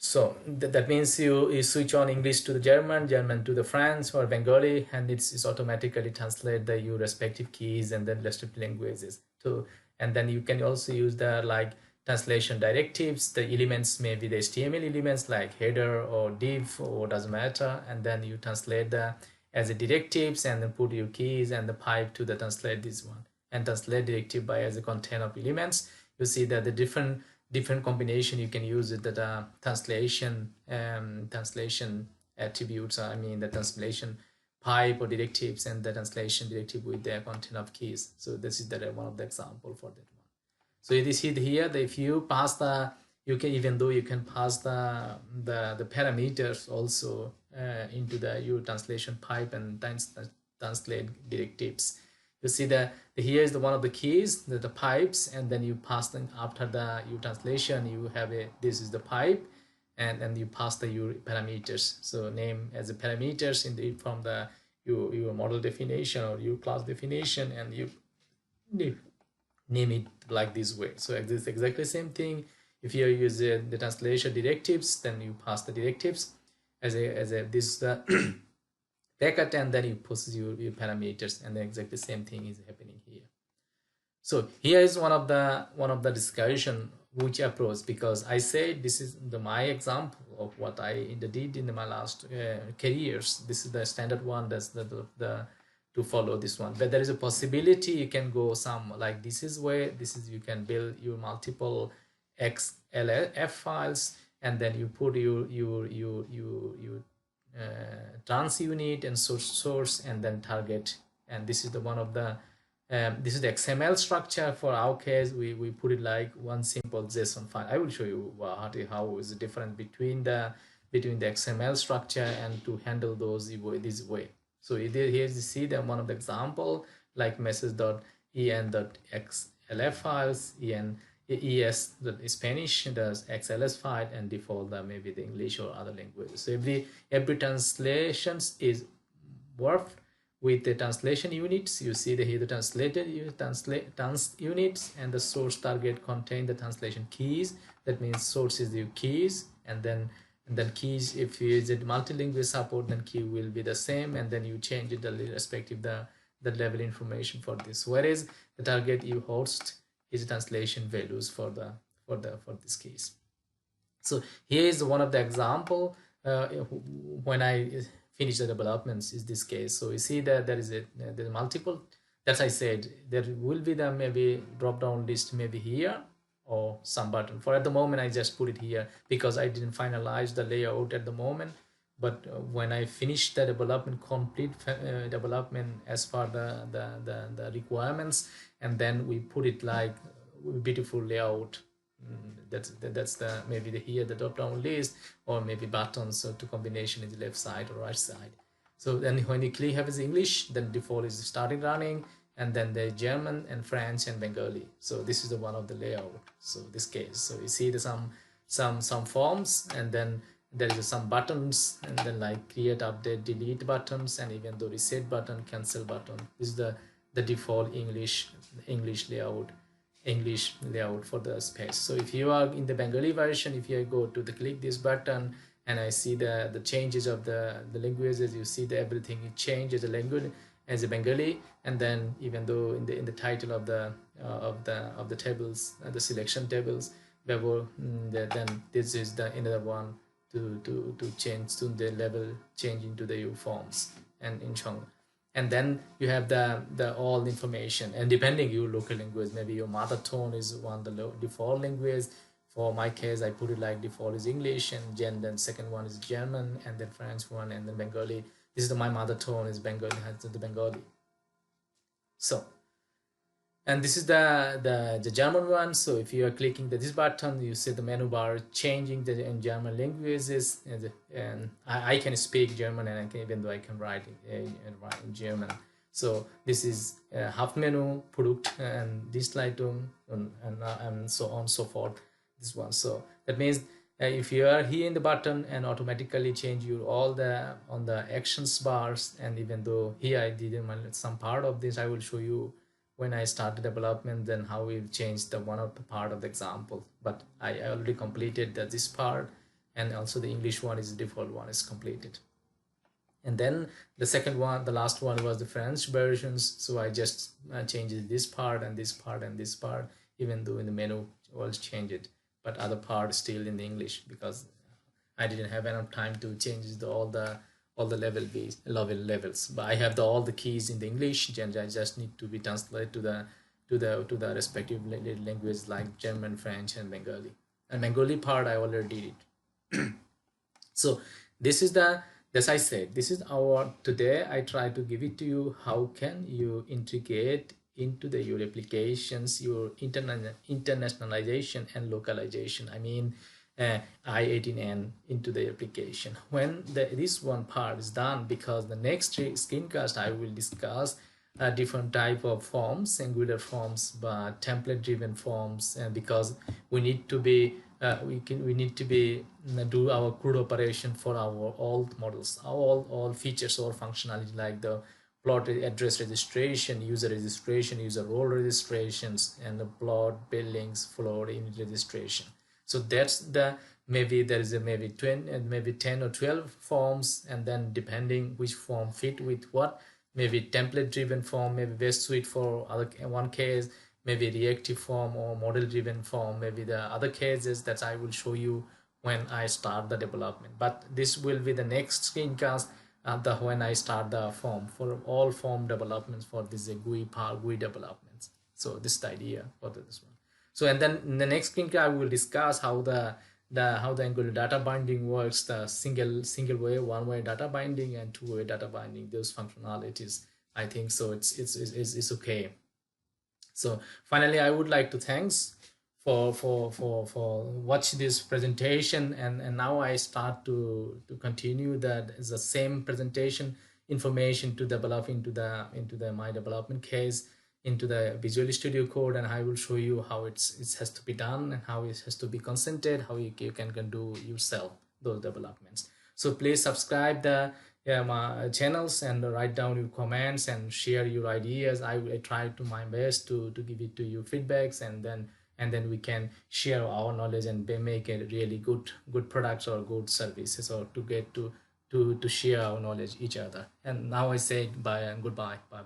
So that means you switch on English to the German, German to the French or Bengali, and it's automatically translate the your respective keys and then respective languages too. And then you can also use the like translation directives. The elements may be the HTML elements like header or div or doesn't matter, and then you translate the as a directives and then put your keys and the pipe to the translate this one and translate directive by as a content of elements. You see that the different combination you can use it, that translation attributes, I mean the translation pipe or directives and the translation directive with their content of keys. So this is one of the example for that one. So you see here that if you pass the, you can, even though you can pass the parameters also into the your translation pipe and translate directives. You see that here is the one of the keys, the pipes, and then you pass them after the your translation. You have a, this is the pipe, and then you pass the your parameters. So name as a parameters in the from the your model definition or your class definition, and you name it like this way. So it's exactly the same thing. If you use the translation directives, then you pass the directives as a this the bracket, and then you post your parameters, and then exactly the same thing is happening here. So here is one of the discussion which approach, because I say this is my example of what I did in my last careers. This is the standard one. That's the to follow this one, but there is a possibility you can go some like this is where this is you can build your multiple XLF files, and then you put your trans unit and source and then target, and this is the one of the this is the XML structure. For our case, we put it like one simple JSON file. I will show you how is it different between the XML structure and to handle those this way. So here you see that one of the example like message.en.xlf files, es the Spanish, the XLS file, and default maybe the English or other languages. So every translations is worked with the translation units. You see here the translated units, and the source target contain the translation keys. That means source is the keys, and then keys, if you use it multilingual support, then key will be the same, and then you change it the respective the level information for this. Whereas the target you host is translation values for this case. So here is one of the example when I finish the developments is this case. So you see that there's multiple. That's I said there will be the maybe drop down list maybe here or some button. For at the moment I just put it here because I didn't finalize the layout at the moment. But when I finish the development, complete development as per the requirements, and then we put it like beautiful layout. That's the maybe here the drop down list, or maybe buttons, so to combination in the left side or right side. So then when you click have is English, then default is starting running, and then the German and French and Bengali. So this is the one of the layout. So this case, so you see the some forms, and then there is some buttons, and then like create, update, delete buttons, and even the reset button, cancel button. This is the default English layout for the space. So if you are in the Bengali version, if you go to the click this button, and I see the changes of the languages, you see that everything changes the language as a Bengali, and then even though in the title of the tables, the selection tables, then this is the another one to change to the level change into the forms and in Chong. And then you have the all information, and depending your local language, maybe your mother tongue is one the default language. For my case, I put it like default is English, and then second one is German, and then French one, and then Bengali. This is my mother tongue is Bengali, has the Bengali. So, and this is the German one. So if you are clicking this button, you see the menu bar changing in German languages, and I can speak German, and I can, even though I can write in German. So this is half menu, product, and this item, and so on and so forth. This one. So that means if you are here in the button and automatically change your all the on the actions bars, and even though here I did some part of this, I will show you when I started development, then how we've changed the one of the part of the example. But I already completed this part, and also the English one is the default one is completed. And then the second one, the last one was the French versions. So I just changed this part and this part and this part, even though in the menu was changed, but other part still in the English because I didn't have enough time to change all the levels. But I have all the keys in the English, and I just need to be translated to the respective language like German, French, and Bengali. And Bengali part I already did it. So this is as I said, this is our today. I try to give it to you. How can you integrate into your applications, your internationalization and localization? I mean, I18N into the application. When this one part is done, because the next screencast I will discuss different type of forms, Angular forms, but template driven forms, because we need to be we need to be do our CRUD operation for our all models, all features or functionality like the plot address registration, user role registrations, and the plot buildings floor unit registration. So that's the maybe there is a maybe 20 maybe 10 or 12 forms, and then depending which form fit with what, maybe template driven form, maybe best suite for other one case, maybe reactive form or model driven form, maybe the other cases that I will show you when I start the development. But this will be the next screencast when I start the form for all form developments for this GUI developments. So this is the idea for this one. So and then in the next screencast I will discuss how the Angular data binding works, the single way, one way data binding and two way data binding, those functionalities. I think so it's okay. So finally, I would like to thanks for watch this presentation, and now I start to continue that is the same presentation information to develop into the my development case into the Visual Studio Code, and I will show you how it has to be done and how it has to be consented, how you can do yourself those developments. So please subscribe the my channels and write down your comments and share your ideas. I try to my best to give it to you feedbacks, and then we can share our knowledge and make a really good products or good services, or to get to share our knowledge each other. And now I say bye and goodbye. Bye bye.